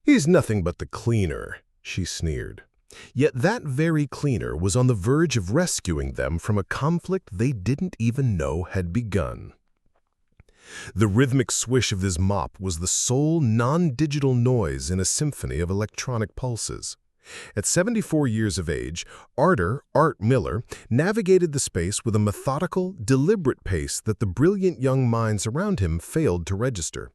"He's nothing but the cleaner," she sneered. Yet that very cleaner was on the verge of rescuing them from a conflict they didn't even know had begun. The rhythmic swish of his mop was the sole non-digital noise in a symphony of electronic pulses. At 74 years of age, Art Miller navigated the space with a methodical, deliberate pace that the brilliant young minds around him failed to register.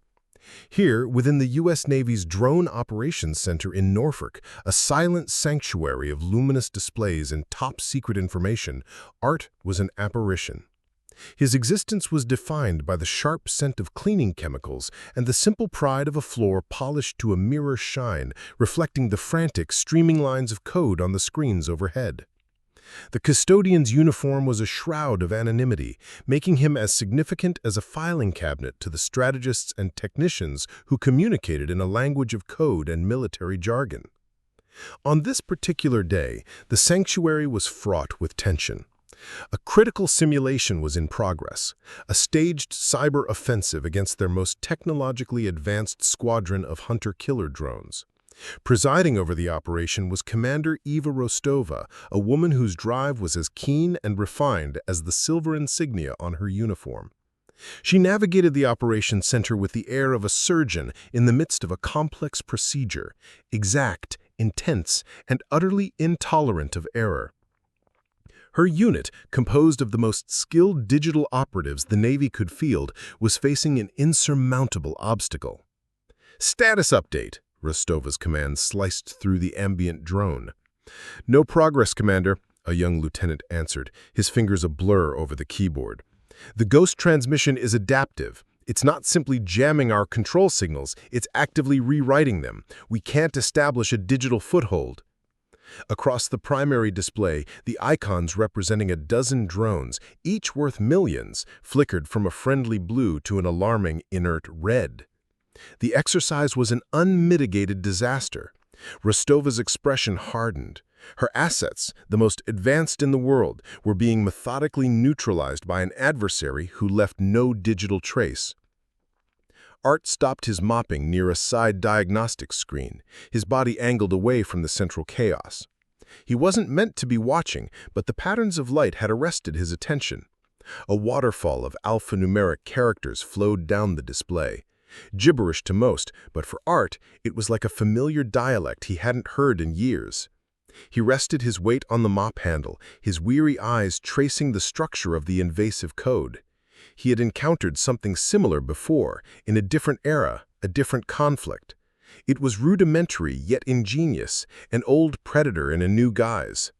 Here, within the U.S. Navy's Drone Operations Center in Norfolk, a silent sanctuary of luminous displays and top-secret information, Art was an apparition. His existence was defined by the sharp scent of cleaning chemicals and the simple pride of a floor polished to a mirror shine, reflecting the frantic, streaming lines of code on the screens overhead. The custodian's uniform was a shroud of anonymity, making him as significant as a filing cabinet to the strategists and technicians who communicated in a language of code and military jargon. On this particular day, the sanctuary was fraught with tension. A critical simulation was in progress, a staged cyber offensive against their most technologically advanced squadron of hunter-killer drones. Presiding over the operation was Commander Rostova, a woman whose drive was as keen and refined as the silver insignia on her uniform. She navigated the operations center with the air of a surgeon in the midst of a complex procedure, exact, intense, and utterly intolerant of error. Her unit, composed of the most skilled digital operatives the Navy could field, was facing an insurmountable obstacle. "Status update," Rostova's command sliced through the ambient drone. "No progress, Commander," a young lieutenant answered, his fingers a blur over the keyboard. "The ghost transmission is adaptive. It's not simply jamming our control signals, it's actively rewriting them. We can't establish a digital foothold." Across the primary display, the icons representing a dozen drones, each worth millions, flickered from a friendly blue to an alarming, inert red. The exercise was an unmitigated disaster. Rostova's expression hardened. Her assets, the most advanced in the world, were being methodically neutralized by an adversary who left no digital trace. Art stopped his mopping near a side diagnostic screen, his body angled away from the central chaos. He wasn't meant to be watching, but the patterns of light had arrested his attention. A waterfall of alphanumeric characters flowed down the display. Gibberish to most, but for Art, it was like a familiar dialect he hadn't heard in years. He rested his weight on the mop handle, his weary eyes tracing the structure of the invasive code. He had encountered something similar before, in a different era, a different conflict. It was rudimentary yet ingenious, an old predator in a new guise.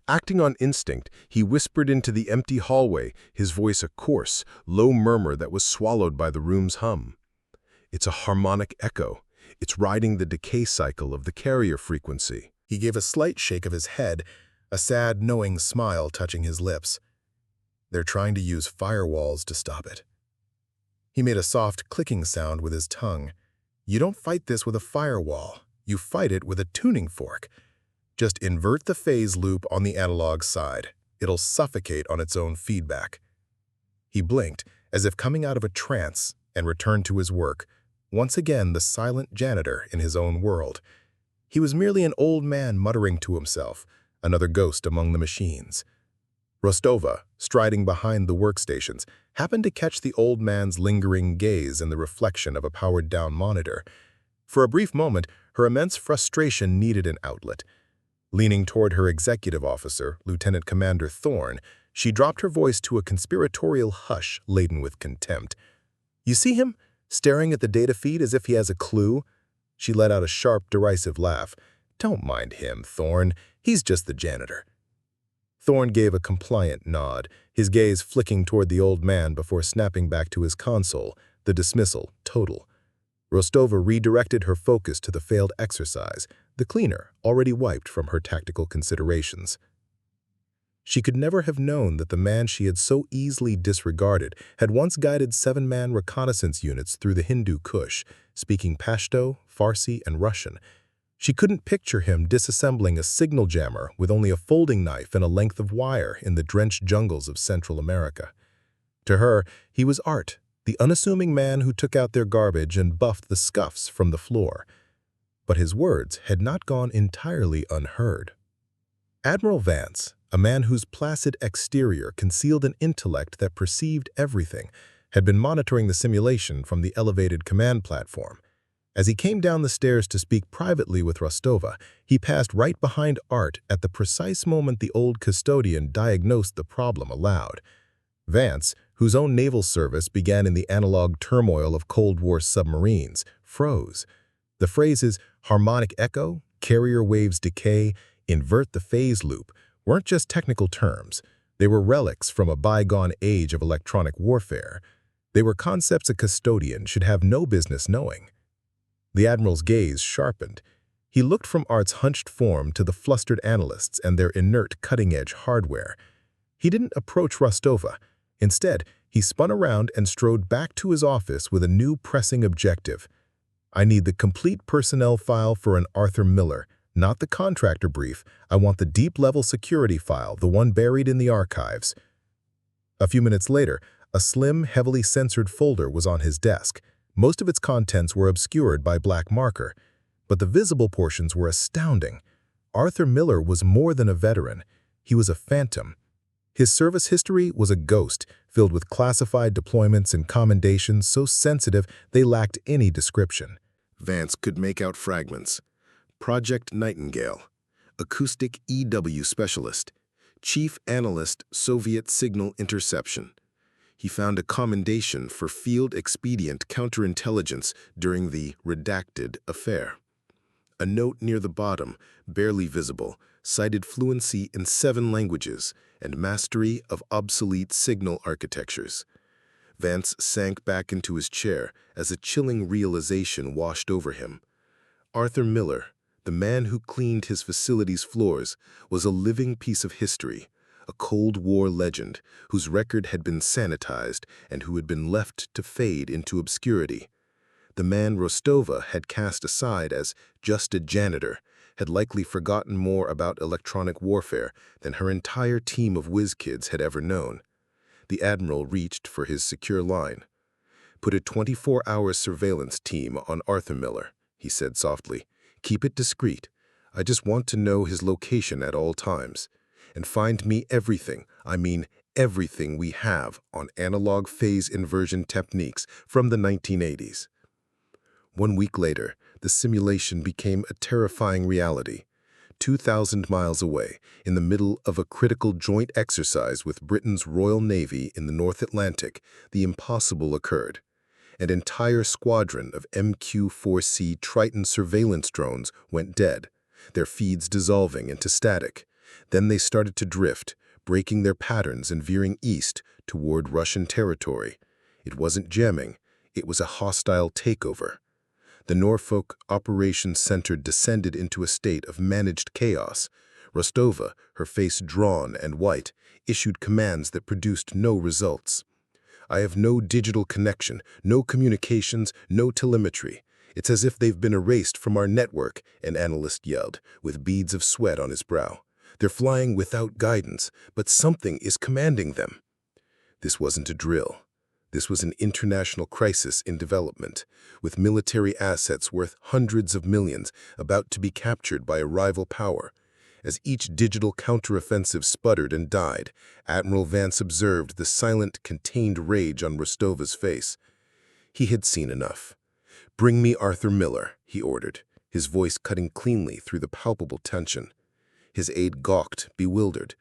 Acting on instinct, he whispered into the empty hallway, his voice a coarse, low murmur that was swallowed by the room's hum. "It's a harmonic echo. It's riding the decay cycle of the carrier frequency." He gave a slight shake of his head, a sad, knowing smile touching his lips. "They're trying to use firewalls to stop it." He made a soft clicking sound with his tongue. "You don't fight this with a firewall. You fight it with a tuning fork. Just invert the phase loop on the analog side. It'll suffocate on its own feedback." He blinked, as if coming out of a trance, and returned to his work, once again the silent janitor in his own world. He was merely an old man muttering to himself, another ghost among the machines. Rostova, striding behind the workstations, happened to catch the old man's lingering gaze in the reflection of a powered-down monitor. For a brief moment, her immense frustration needed an outlet. Leaning toward her executive officer, Lieutenant Commander Thorne, she dropped her voice to a conspiratorial hush laden with contempt. "You see him, staring at the data feed as if he has a clue?" She let out a sharp, derisive laugh. "Don't mind him, Thorne. He's just the janitor." Thorne gave a compliant nod, his gaze flicking toward the old man before snapping back to his console, the dismissal total. Rostova redirected her focus to the failed exercise, the cleaner already wiped from her tactical considerations. She could never have known that the man she had so easily disregarded had once guided 7-man reconnaissance units through the Hindu Kush, speaking Pashto, Farsi, and Russian. She couldn't picture him disassembling a signal jammer with only a folding knife and a length of wire in the drenched jungles of Central America. To her, he was Art, the unassuming man who took out their garbage and buffed the scuffs from the floor. But his words had not gone entirely unheard. Admiral Vance, a man whose placid exterior concealed an intellect that perceived everything, had been monitoring the simulation from the elevated command platform. As he came down the stairs to speak privately with Rostova, he passed right behind Art at the precise moment the old custodian diagnosed the problem aloud. Vance, whose own naval service began in the analog turmoil of Cold War submarines, froze. The phrases harmonic echo, carrier waves decay, invert the phase loop weren't just technical terms. They were relics from a bygone age of electronic warfare. They were concepts a custodian should have no business knowing. The Admiral's gaze sharpened. He looked from Art's hunched form to the flustered analysts and their inert cutting-edge hardware. He didn't approach Rostova. Instead, he spun around and strode back to his office with a new pressing objective. "I need the complete personnel file for an Arthur Miller, not the contractor brief. I want the deep-level security file, the one buried in the archives." A few minutes later, a slim, heavily censored folder was on his desk. Most of its contents were obscured by black marker, but the visible portions were astounding. Arthur Miller was more than a veteran. He was a phantom. His service history was a ghost, filled with classified deployments and commendations so sensitive they lacked any description. Vance could make out fragments. Project Nightingale, Acoustic EW Specialist, Chief Analyst Soviet Signal Interception. He found a commendation for field expedient counterintelligence during the redacted affair. A note near the bottom, barely visible, cited fluency in 7 languages and mastery of obsolete signal architectures. Vance sank back into his chair as a chilling realization washed over him. Arthur Miller, the man who cleaned his facility's floors, was a living piece of history, a Cold War legend whose record had been sanitized and who had been left to fade into obscurity. The man Rostova had cast aside as just a janitor had likely forgotten more about electronic warfare than her entire team of whiz-kids had ever known. The Admiral reached for his secure line. "Put a 24-hour surveillance team on Arthur Miller," he said softly. "Keep it discreet. I just want to know his location at all times. And find me everything, I mean everything we have on analog phase inversion techniques from the 1980s. 1 week later, the simulation became a terrifying reality. 2,000 miles away, in the middle of a critical joint exercise with Britain's Royal Navy in the North Atlantic, the impossible occurred. An entire squadron of MQ-4C Triton surveillance drones went dead, their feeds dissolving into static. Then they started to drift, breaking their patterns and veering east toward Russian territory. It wasn't jamming, it was a hostile takeover. The Norfolk Operations Center descended into a state of managed chaos. Rostova, her face drawn and white, issued commands that produced no results. "I have no digital connection, no communications, no telemetry. It's as if they've been erased from our network," an analyst yelled, with beads of sweat on his brow. "They're flying without guidance, but something is commanding them." This wasn't a drill. This was an international crisis in development, with military assets worth hundreds of millions about to be captured by a rival power. As each digital counteroffensive sputtered and died, Admiral Vance observed the silent, contained rage on Rostova's face. He had seen enough. "Bring me Arthur Miller," he ordered, his voice cutting cleanly through the palpable tension. His aide gawked, bewildered.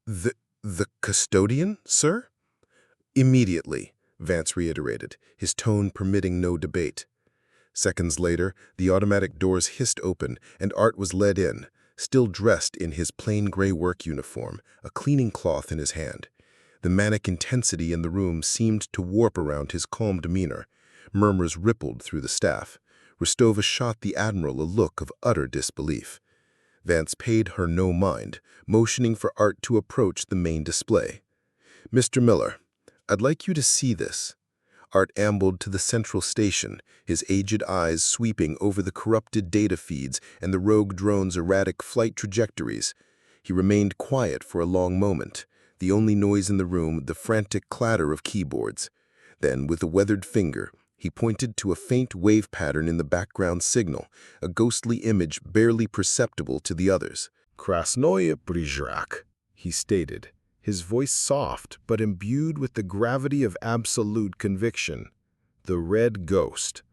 The custodian, sir?" "Immediately," Vance reiterated, his tone permitting no debate. Seconds later, the automatic doors hissed open, and Art was led in, still dressed in his plain gray work uniform, a cleaning cloth in his hand. The manic intensity in the room seemed to warp around his calm demeanor. Murmurs rippled through the staff. Rostova shot the Admiral a look of utter disbelief. Vance paid her no mind, motioning for Art to approach the main display. "Mr. Miller, I'd like you to see this." Art ambled to the central station, his aged eyes sweeping over the corrupted data feeds and the rogue drone's erratic flight trajectories. He remained quiet for a long moment, the only noise in the room the frantic clatter of keyboards. Then, with a weathered finger, He pointed to a faint wave pattern in the background signal, a ghostly image barely perceptible to the others. "Krasnoye Prizhrak," he stated, his voice soft but imbued with the gravity of absolute conviction. "The Red Ghost.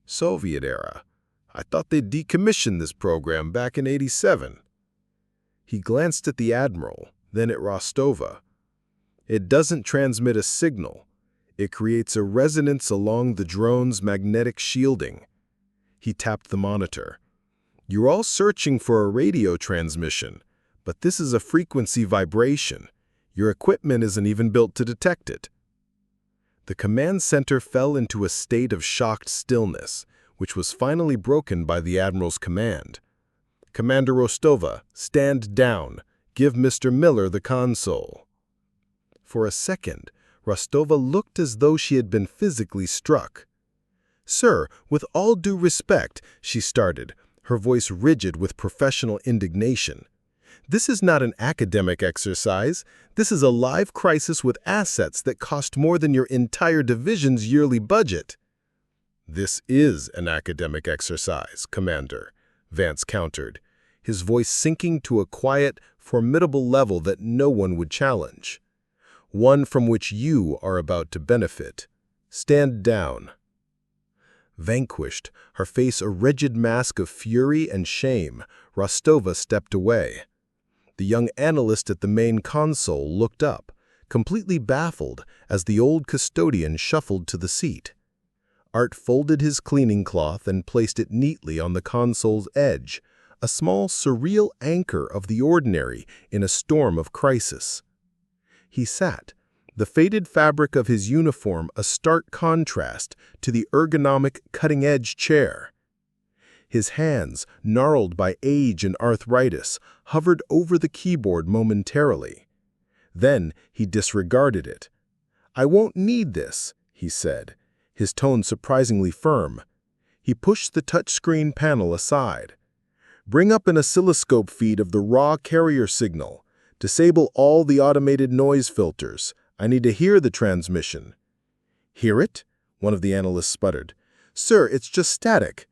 Soviet era. I thought they'd decommissioned this program back in '87. He glanced at the Admiral, then at Rostova. "It doesn't transmit a signal. It creates a resonance along the drone's magnetic shielding." He tapped the monitor. "You're all searching for a radio transmission, but this is a frequency vibration. Your equipment isn't even built to detect it." The command center fell into a state of shocked stillness, which was finally broken by the Admiral's command. "Commander Rostova, stand down. Give Mr. Miller the console." For a second, Rostova looked as though she had been physically struck. "Sir, with all due respect," she started, her voice rigid with professional indignation. "This is not an academic exercise. This is a live crisis with assets that cost more than your entire division's yearly budget." "This is an academic exercise, Commander," Vance countered, his voice sinking to a quiet, formidable level that no one would challenge. "One from which you are about to benefit. Stand down." Vanquished, her face a rigid mask of fury and shame, Rostova stepped away. The young analyst at the main console looked up, completely baffled, as the old custodian shuffled to the seat. Art folded his cleaning cloth and placed it neatly on the console's edge, a small, surreal anchor of the ordinary in a storm of crisis. He sat, the faded fabric of his uniform a stark contrast to the ergonomic, cutting-edge chair. His hands, gnarled by age and arthritis, hovered over the keyboard momentarily. Then he disregarded it. "I won't need this," he said, his tone surprisingly firm. He pushed the touchscreen panel aside. "Bring up an oscilloscope feed of the raw carrier signal. Disable all the automated noise filters. I need to hear the transmission." "Hear it?" one of the analysts sputtered. "Sir, it's just static."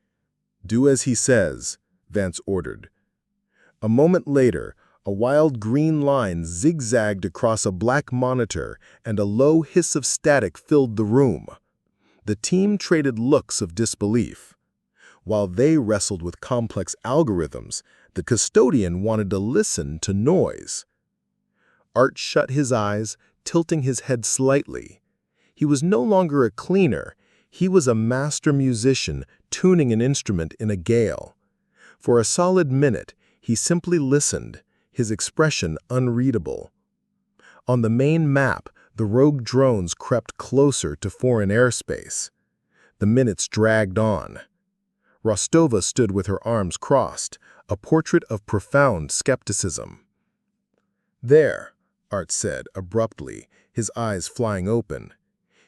"Do as he says," Vance ordered. A moment later, a wild green line zigzagged across a black monitor and a low hiss of static filled the room. The team traded looks of disbelief. While they wrestled with complex algorithms, the custodian wanted to listen to noise. Art shut his eyes, tilting his head slightly. He was no longer a cleaner. He was a master musician tuning an instrument in a gale. For a solid minute, he simply listened, his expression unreadable. On the main map, the rogue drones crept closer to foreign airspace. The minutes dragged on. Rostova stood with her arms crossed, a portrait of profound skepticism. "There," Art said abruptly, his eyes flying open.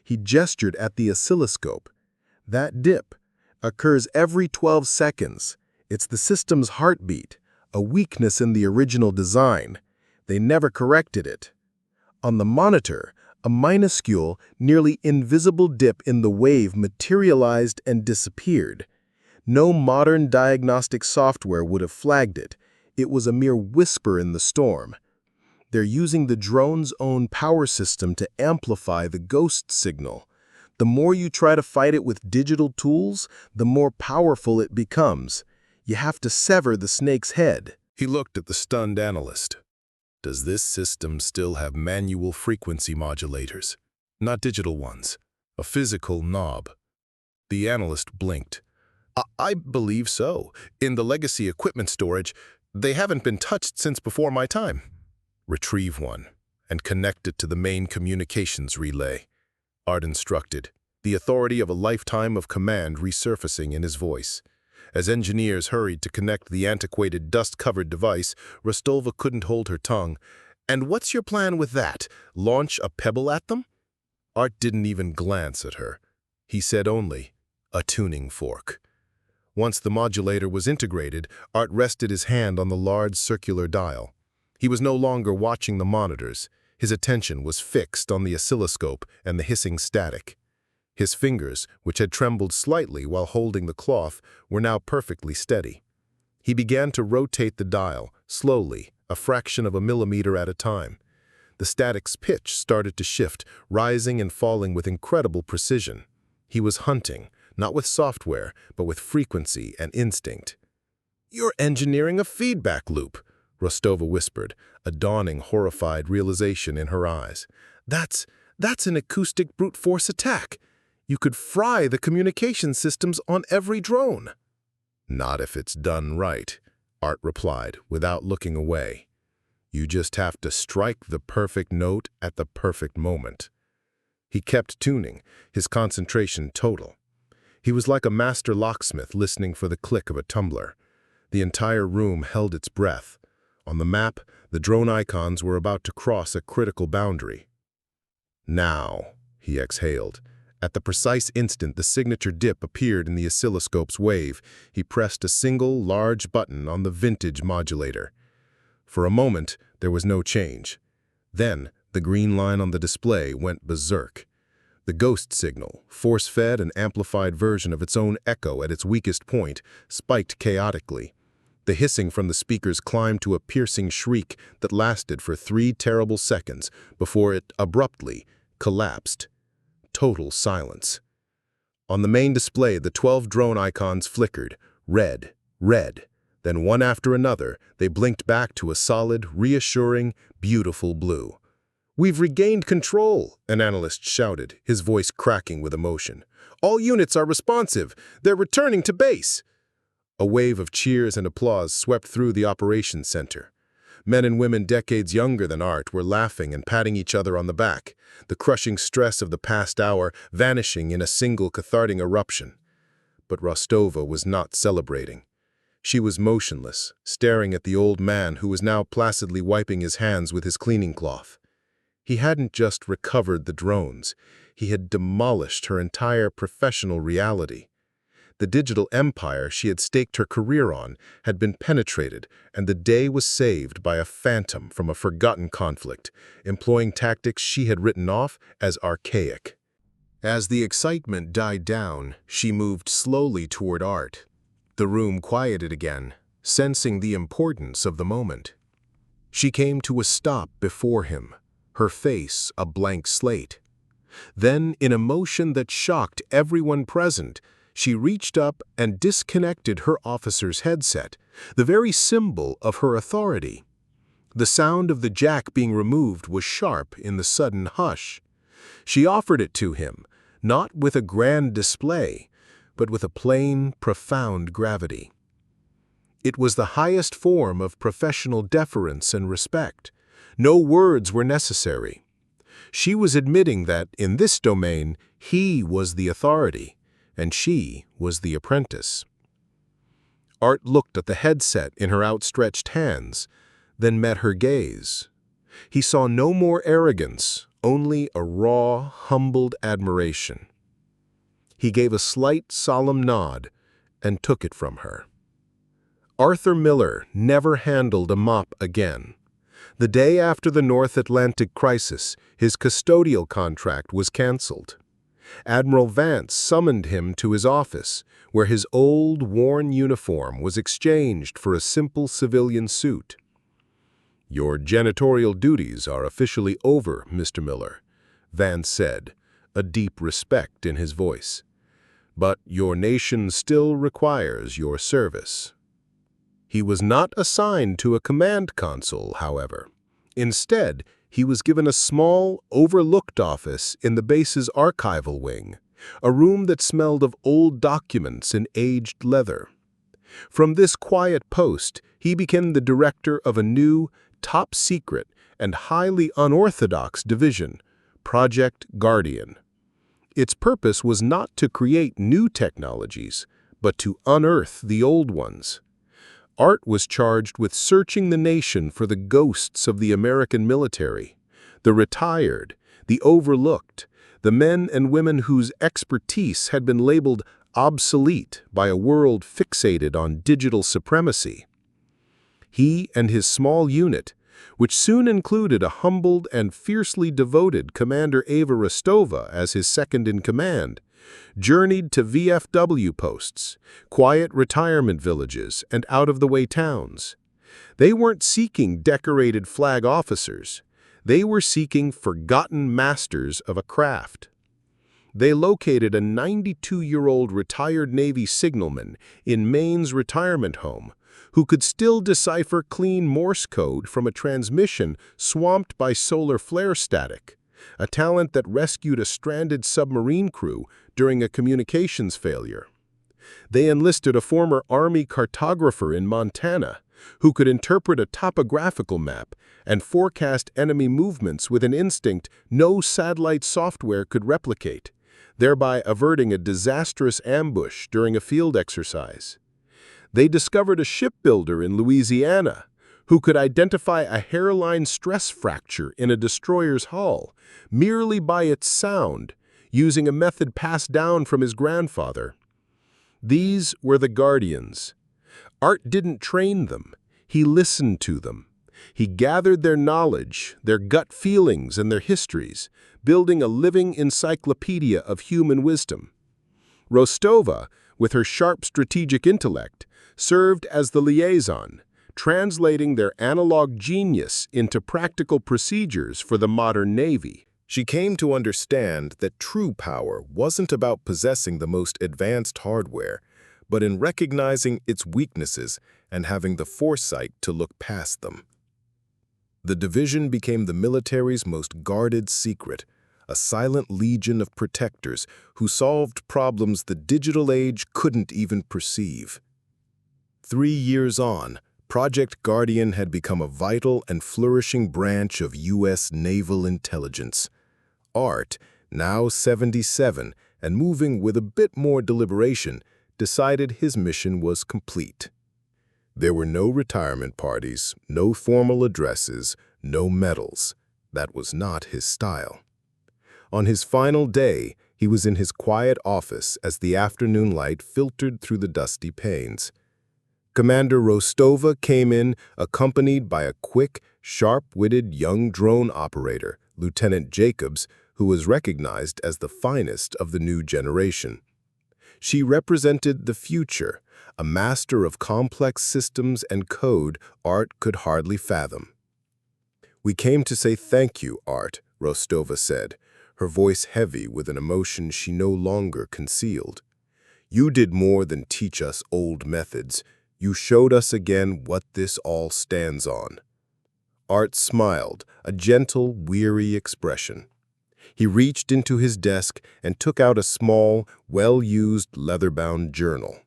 He gestured at the oscilloscope. "That dip occurs every 12 seconds. It's the system's heartbeat, a weakness in the original design. They never corrected it." On the monitor, a minuscule, nearly invisible dip in the wave materialized and disappeared. No modern diagnostic software would have flagged it. It was a mere whisper in the storm. They're using the drone's own power system to amplify the ghost signal. The more you try to fight it with digital tools, the more powerful it becomes. You have to sever the snake's head. He looked at the stunned analyst. "Does this system still have manual frequency modulators? Not digital ones. A physical knob?" The analyst blinked. I believe so. In the legacy equipment storage, they haven't been touched since before my time." "Retrieve one and connect it to the main communications relay," Art instructed, the authority of a lifetime of command resurfacing in his voice. As engineers hurried to connect the antiquated, dust-covered device, Rostova couldn't hold her tongue. "And what's your plan with that? Launch a pebble at them?" Art didn't even glance at her. He said only, "A tuning fork." Once the modulator was integrated, Art rested his hand on the large circular dial. He was no longer watching the monitors. His attention was fixed on the oscilloscope and the hissing static. His fingers, which had trembled slightly while holding the cloth, were now perfectly steady. He began to rotate the dial, slowly, a fraction of a millimeter at a time. The static's pitch started to shift, rising and falling with incredible precision. He was hunting, not with software, but with frequency and instinct. "You're engineering a feedback loop," Rostova whispered, a dawning, horrified realization in her eyes. That's an acoustic brute force attack. You could fry the communication systems on every drone." "Not if it's done right," Art replied, without looking away. "You just have to strike the perfect note at the perfect moment." He kept tuning, his concentration total. He was like a master locksmith listening for the click of a tumbler. The entire room held its breath. On the map, the drone icons were about to cross a critical boundary. "Now," he exhaled. At the precise instant the signature dip appeared in the oscilloscope's wave, he pressed a single, large button on the vintage modulator. For a moment, there was no change. Then, the green line on the display went berserk. The ghost signal, force-fed and amplified version of its own echo at its weakest point, spiked chaotically. The hissing from the speakers climbed to a piercing shriek that lasted for 3 terrible seconds before it abruptly collapsed. Total silence. On the main display, the 12 drone icons flickered, red, red. Then one after another, they blinked back to a solid, reassuring, beautiful blue. "We've regained control," an analyst shouted, his voice cracking with emotion. "All units are responsive. They're returning to base." A wave of cheers and applause swept through the operations center. Men and women decades younger than Art were laughing and patting each other on the back, the crushing stress of the past hour vanishing in a single cathartic eruption. But Rostova was not celebrating. She was motionless, staring at the old man who was now placidly wiping his hands with his cleaning cloth. He hadn't just recovered the drones, he had demolished her entire professional reality. The digital empire she had staked her career on had been penetrated, and the day was saved by a phantom from a forgotten conflict, employing tactics she had written off as archaic. As the excitement died down, she moved slowly toward Art. The room quieted again, sensing the importance of the moment. She came to a stop before him, her face a blank slate. Then, in a motion that shocked everyone present, she reached up and disconnected her officer's headset, the very symbol of her authority. The sound of the jack being removed was sharp in the sudden hush. She offered it to him, not with a grand display, but with a plain, profound gravity. It was the highest form of professional deference and respect. No words were necessary. She was admitting that, in this domain, he was the authority, and she was the apprentice. Art looked at the headset in her outstretched hands, then met her gaze. He saw no more arrogance, only a raw, humbled admiration. He gave a slight, solemn nod and took it from her. Arthur Miller never handled a mop again. The day after the North Atlantic crisis, his custodial contract was canceled. Admiral Vance summoned him to his office, where his old, worn uniform was exchanged for a simple civilian suit. "Your janitorial duties are officially over, Mr. Miller," Vance said, a deep respect in his voice. "But your nation still requires your service." He was not assigned to a command console, however. Instead, he was given a small, overlooked office in the base's archival wing, a room that smelled of old documents and aged leather. From this quiet post, he became the director of a new, top-secret, and highly unorthodox division, Project Guardian. Its purpose was not to create new technologies, but to unearth the old ones. Art was charged with searching the nation for the ghosts of the American military, the retired, the overlooked, the men and women whose expertise had been labeled obsolete by a world fixated on digital supremacy. He and his small unit, which soon included a humbled and fiercely devoted Commander Rostova as his second-in-command, journeyed to VFW posts, quiet retirement villages, and out-of-the-way towns. They weren't seeking decorated flag officers. They were seeking forgotten masters of a craft. They located a 92-year-old retired Navy signalman in Maine's retirement home who could still decipher clean Morse code from a transmission swamped by solar flare static, a talent that rescued a stranded submarine crew during a communications failure. They enlisted a former Army cartographer in Montana who could interpret a topographical map and forecast enemy movements with an instinct no satellite software could replicate, thereby averting a disastrous ambush during a field exercise. They discovered a shipbuilder in Louisiana who could identify a hairline stress fracture in a destroyer's hull merely by its sound, using a method passed down from his grandfather. These were the Guardians. Art didn't train them. He listened to them. He gathered their knowledge, their gut feelings, and their histories, building a living encyclopedia of human wisdom. Rostova, with her sharp strategic intellect, served as the liaison, translating their analog genius into practical procedures for the modern Navy. She came to understand that true power wasn't about possessing the most advanced hardware, but in recognizing its weaknesses and having the foresight to look past them. The division became the military's most guarded secret, a silent legion of protectors who solved problems the digital age couldn't even perceive. 3 years on, Project Guardian had become a vital and flourishing branch of U.S. naval intelligence. Art, now 77 and moving with a bit more deliberation, decided his mission was complete. There were no retirement parties, no formal addresses, no medals. That was not his style. On his final day, he was in his quiet office as the afternoon light filtered through the dusty panes. Commander Rostova came in, accompanied by a quick, sharp-witted young drone operator, Lieutenant Jacobs, who was recognized as the finest of the new generation. She represented the future, a master of complex systems and code Art could hardly fathom. "We came to say thank you, Art," Rostova said, her voice heavy with an emotion she no longer concealed. "You did more than teach us old methods. You showed us again what this all stands on." Art smiled, a gentle, weary expression. He reached into his desk and took out a small, well-used leather-bound journal.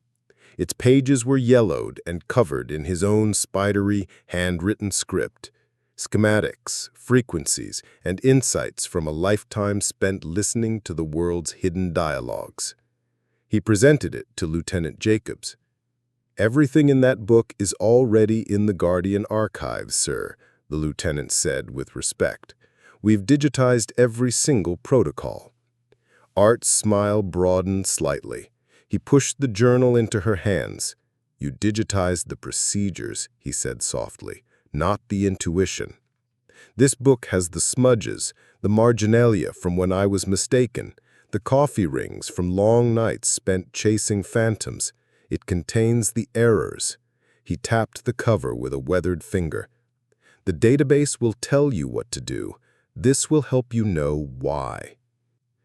Its pages were yellowed and covered in his own spidery, handwritten script. Schematics, frequencies, and insights from a lifetime spent listening to the world's hidden dialogues. He presented it to Lieutenant Jacobs. "Everything in that book is already in the Guardian archives, sir," the lieutenant said with respect. "We've digitized every single protocol." Art's smile broadened slightly. He pushed the journal into her hands. "You digitized the procedures," he said softly, "not the intuition. This book has the smudges, the marginalia from when I was mistaken, the coffee rings from long nights spent chasing phantoms. It contains the errors." He tapped the cover with a weathered finger. "The database will tell you what to do. This will help you know why."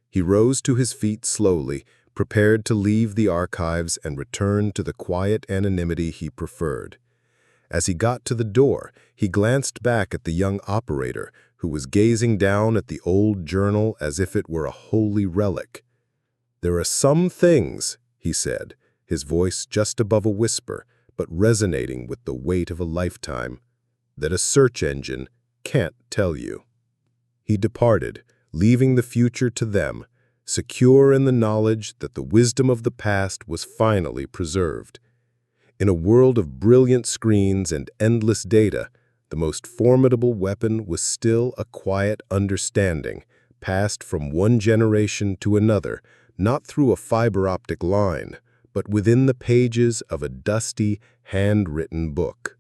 He rose to his feet slowly, prepared to leave the archives and return to the quiet anonymity he preferred. As he got to the door, he glanced back at the young operator, who was gazing down at the old journal as if it were a holy relic. "There are some things," he said, his voice just above a whisper, but resonating with the weight of a lifetime, "that a search engine can't tell you." He departed, leaving the future to them, secure in the knowledge that the wisdom of the past was finally preserved. In a world of brilliant screens and endless data, the most formidable weapon was still a quiet understanding, passed from one generation to another, not through a fiber-optic line, but within the pages of a dusty, handwritten book.